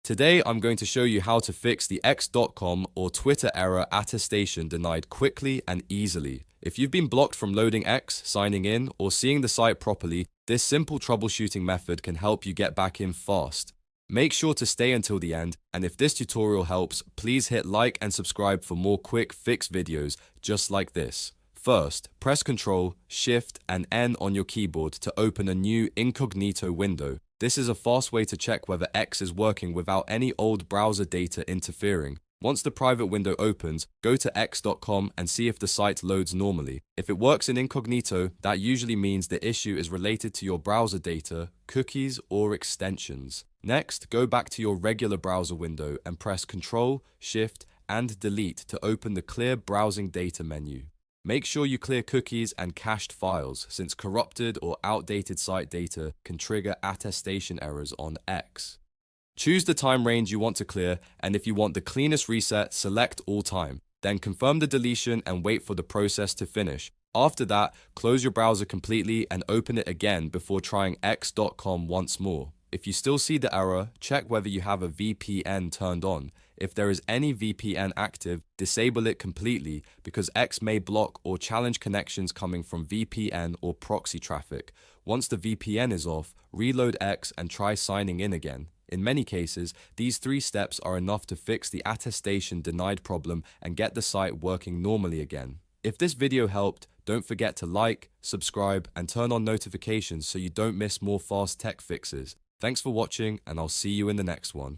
Today, I'm going to show you how to fix the x.com or Twitter error attestation denied quickly and easily. If you've been blocked from loading X, signing in, or seeing the site properly, this simple troubleshooting method can help you get back in fast. Make sure to stay until the end, and if this tutorial helps, please hit like and subscribe for more quick fix videos just like this. First, press Ctrl, Shift, and N on your keyboard to open a new Incognito window. This is a fast way to check whether X is working without any old browser data interfering. Once the private window opens, go to x.com and see if the site loads normally. If it works in Incognito, that usually means the issue is related to your browser data, cookies, or extensions. Next, go back to your regular browser window and press Ctrl, Shift, and Delete to open the Clear Browsing Data menu. Make sure you clear cookies and cached files, since corrupted or outdated site data can trigger attestation errors on X. Choose the time range you want to clear, and if you want the cleanest reset, select all time. Then confirm the deletion and wait for the process to finish. After that, close your browser completely and open it again before trying x.com once more. If you still see the error, check whether you have a VPN turned on. If there is any VPN active, disable it completely because X may block or challenge connections coming from VPN or proxy traffic. Once the VPN is off, reload X and try signing in again. In many cases, these 3 steps are enough to fix the attestation denied problem and get the site working normally again. If this video helped, don't forget to like, subscribe, and turn on notifications so you don't miss more fast tech fixes. Thanks for watching, and I'll see you in the next one.